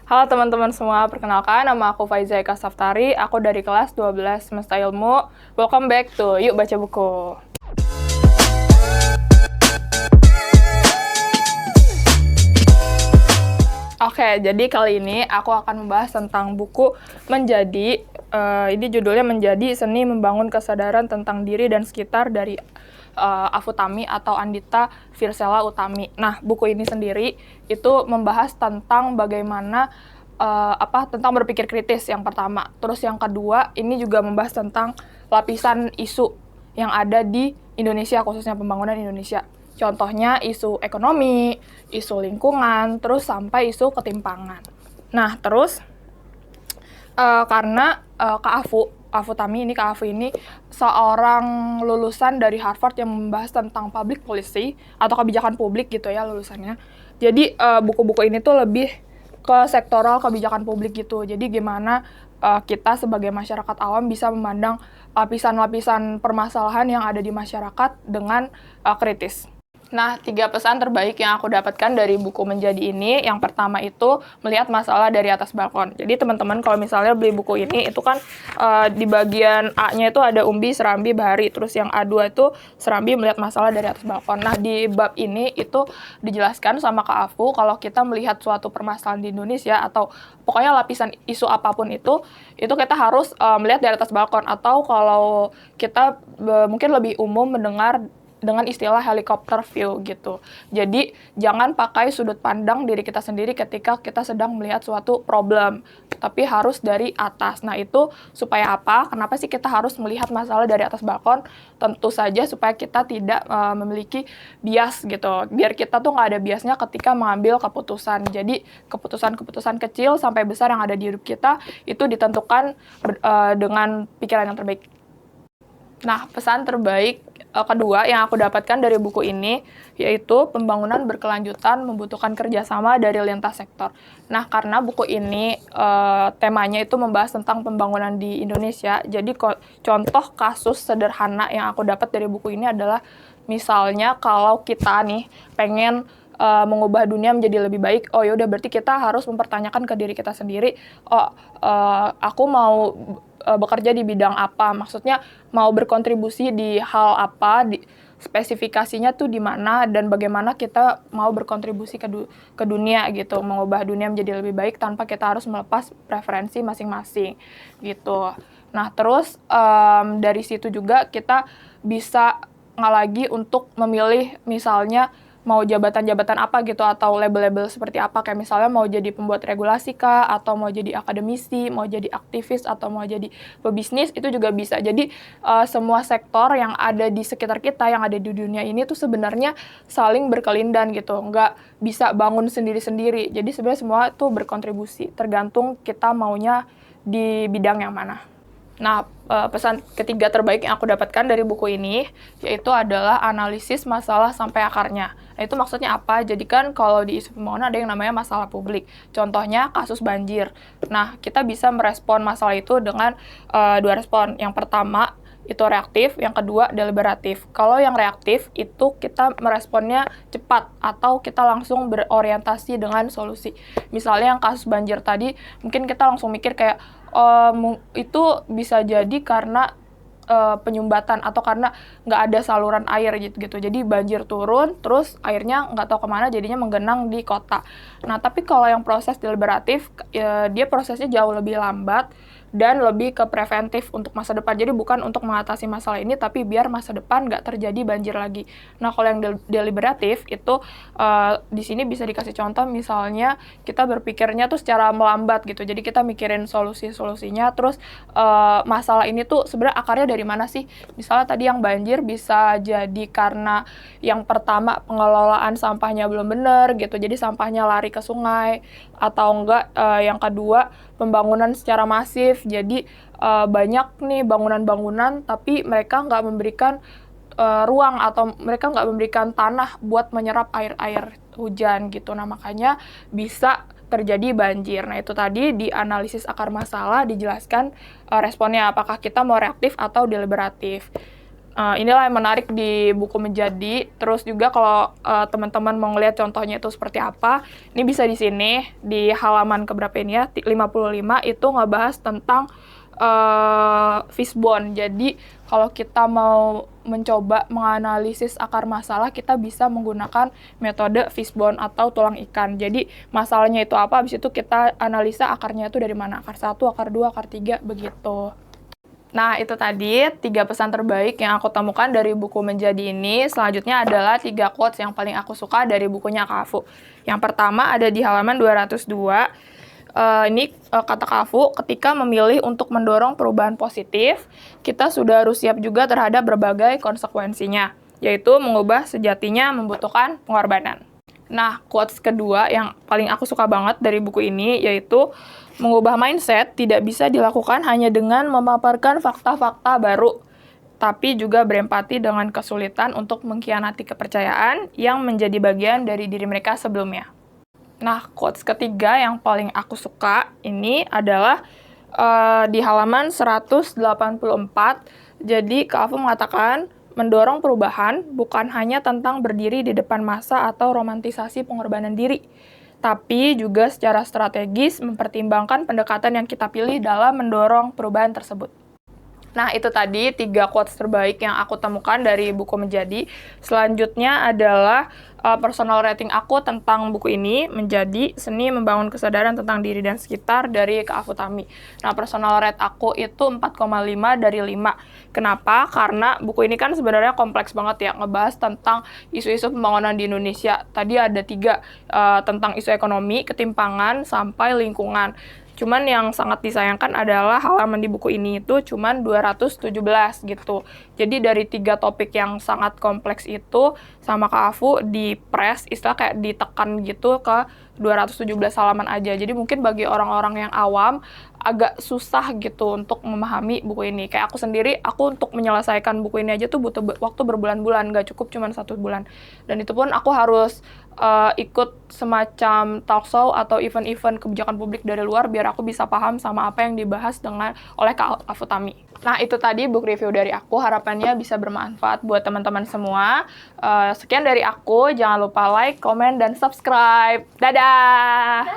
Halo teman-teman semua, perkenalkan nama aku Faiza Eka Saftari, aku dari kelas 12 Semesta Ilmu. Welcome back to Yuk Baca Buku. Oke, jadi kali ini aku akan membahas tentang buku Menjadi. Ini judulnya Menjadi, Seni Membangun Kesadaran Tentang Diri dan Sekitar dari Afutami atau Andita Virsela Utami. Nah, buku ini sendiri itu membahas tentang bagaimana tentang berpikir kritis yang pertama. Terus yang kedua, ini juga membahas tentang lapisan isu yang ada di Indonesia, khususnya pembangunan Indonesia. Contohnya isu ekonomi, isu lingkungan, terus sampai isu ketimpangan. Nah, terus karena Kak Afutami ini seorang lulusan dari Harvard yang membahas tentang public policy atau kebijakan publik gitu ya lulusannya. Jadi buku-buku ini tuh lebih ke sektoral kebijakan publik gitu. Jadi gimana kita sebagai masyarakat awam bisa memandang lapisan-lapisan permasalahan yang ada di masyarakat dengan kritis. Nah, 3 pesan terbaik yang aku dapatkan dari buku Menjadi ini, yang pertama itu melihat masalah dari atas balkon. Jadi teman-teman kalau misalnya beli buku ini, itu kan di bagian A-nya itu ada umbi, serambi, bahari. Terus yang A2 itu serambi melihat masalah dari atas balkon. Nah, di bab ini itu dijelaskan sama Kak Afu kalau kita melihat suatu permasalahan di Indonesia atau pokoknya lapisan isu apapun itu kita harus melihat dari atas balkon. Atau kalau kita mungkin lebih umum mendengar dengan istilah helikopter view gitu. Jadi jangan pakai sudut pandang diri kita sendiri ketika kita sedang melihat suatu problem, tapi harus dari atas. Nah itu supaya apa? Kenapa sih kita harus melihat masalah dari atas balkon? Tentu saja supaya kita tidak memiliki bias gitu. Biar kita tuh nggak ada biasnya ketika mengambil keputusan. Jadi keputusan-keputusan kecil sampai besar yang ada di hidup kita itu ditentukan dengan pikiran yang terbaik. Nah, pesan terbaik kedua yang aku dapatkan dari buku ini yaitu pembangunan berkelanjutan membutuhkan kerjasama dari lintas sektor. Nah, karena buku ini temanya itu membahas tentang pembangunan di Indonesia, jadi contoh kasus sederhana yang aku dapat dari buku ini adalah misalnya kalau kita nih pengen mengubah dunia menjadi lebih baik, oh yaudah berarti kita harus mempertanyakan ke diri kita sendiri, aku mau bekerja di bidang apa, maksudnya mau berkontribusi di hal apa, spesifikasinya tuh di mana dan bagaimana kita mau berkontribusi ke dunia gitu, mengubah dunia menjadi lebih baik tanpa kita harus melepas preferensi masing-masing gitu. Nah terus dari situ juga kita bisa nggak lagi untuk memilih misalnya mau jabatan-jabatan apa gitu atau label-label seperti apa, kayak misalnya mau jadi pembuat regulasi kah, atau mau jadi akademisi, mau jadi aktivis, atau mau jadi pebisnis, itu juga bisa. Jadi semua sektor yang ada di sekitar kita, yang ada di dunia ini tuh sebenarnya saling berkelindan gitu, nggak bisa bangun sendiri-sendiri. Jadi sebenarnya semua tuh berkontribusi, tergantung kita maunya di bidang yang mana. Nah, pesan ketiga terbaik yang aku dapatkan dari buku ini yaitu adalah analisis masalah sampai akarnya. Nah, itu maksudnya apa? Jadi kan kalau di isu pembangunan ada yang namanya masalah publik. Contohnya kasus banjir. Nah, kita bisa merespon masalah itu dengan 2 respon. Yang pertama itu reaktif, yang kedua deliberatif. Kalau yang reaktif itu kita meresponnya cepat atau kita langsung berorientasi dengan solusi. Misalnya yang kasus banjir tadi, mungkin kita langsung mikir kayak itu bisa jadi karena penyumbatan atau karena nggak ada saluran air gitu. Jadi banjir turun, terus airnya nggak tahu kemana, jadinya menggenang di kota. Nah, tapi kalau yang proses deliberatif, dia prosesnya jauh lebih lambat dan lebih ke preventif untuk masa depan. Jadi bukan untuk mengatasi masalah ini, tapi biar masa depan nggak terjadi banjir lagi. Nah, kalau yang deliberatif itu di sini bisa dikasih contoh, misalnya kita berpikirnya tuh secara melambat gitu. Jadi kita mikirin solusinya, terus masalah ini tuh sebenarnya akarnya dari mana sih? Misalnya tadi yang banjir bisa jadi karena yang pertama pengelolaan sampahnya belum benar gitu, jadi sampahnya lari ke sungai, atau enggak yang kedua pembangunan secara masif, jadi banyak nih bangunan-bangunan tapi mereka nggak memberikan ruang atau mereka nggak memberikan tanah buat menyerap air hujan gitu. Nah makanya bisa terjadi banjir. Nah itu tadi di analisis akar masalah dijelaskan responnya apakah kita mau reaktif atau deliberatif. Inilah yang menarik di buku Menjadi. Terus juga kalau teman-teman mau ngeliat contohnya itu seperti apa, ini bisa di sini, di halaman keberapa ini ya, 55 itu ngebahas tentang fishbone. Jadi kalau kita mau mencoba menganalisis akar masalah, kita bisa menggunakan metode fishbone atau tulang ikan. Jadi masalahnya itu apa, habis itu kita analisa akarnya itu dari mana, akar 1, akar 2, akar 3, begitu. Nah, itu tadi 3 pesan terbaik yang aku temukan dari buku Menjadi ini. Selanjutnya adalah 3 quotes yang paling aku suka dari bukunya Kak Afu. Yang pertama ada di halaman 202. Ini kata Kak Afu, ketika memilih untuk mendorong perubahan positif, kita sudah harus siap juga terhadap berbagai konsekuensinya, yaitu mengubah sejatinya membutuhkan pengorbanan. Nah, quotes kedua yang paling aku suka banget dari buku ini, yaitu mengubah mindset tidak bisa dilakukan hanya dengan memaparkan fakta-fakta baru, tapi juga berempati dengan kesulitan untuk mengkhianati kepercayaan yang menjadi bagian dari diri mereka sebelumnya. Nah, quotes ketiga yang paling aku suka ini adalah di halaman 184. Jadi, Kak Afu mengatakan, mendorong perubahan bukan hanya tentang berdiri di depan massa atau romantisasi pengorbanan diri, tapi juga secara strategis mempertimbangkan pendekatan yang kita pilih dalam mendorong perubahan tersebut. Nah, itu tadi 3 quotes terbaik yang aku temukan dari buku Menjadi. Selanjutnya adalah personal rating aku tentang buku ini, Menjadi Seni Membangun Kesadaran Tentang Diri dan Sekitar dari Kak Afu Tami. Nah, personal rate aku itu 4,5 dari 5. Kenapa? Karena buku ini kan sebenarnya kompleks banget ya, ngebahas tentang isu-isu pembangunan di Indonesia. Tadi ada 3, tentang isu ekonomi, ketimpangan, sampai lingkungan. Cuman yang sangat disayangkan adalah halaman di buku ini itu cuman 217 gitu. Jadi dari 3 topik yang sangat kompleks itu sama Kak Afu di press, istilah kayak ditekan gitu ke 217 halaman aja. Jadi mungkin bagi orang-orang yang awam agak susah gitu untuk memahami buku ini. Kayak aku sendiri, aku untuk menyelesaikan buku ini aja tuh butuh waktu berbulan-bulan, gak cukup cuman 1 bulan. Dan itu pun aku harus ikut semacam talk show atau event-event kebijakan publik dari luar biar aku bisa paham sama apa yang dibahas oleh Kak Afu Tami. Nah, itu tadi book review dari aku, harapannya bisa bermanfaat buat teman-teman semua. Sekian dari aku, jangan lupa like, komen, dan subscribe. Dadah!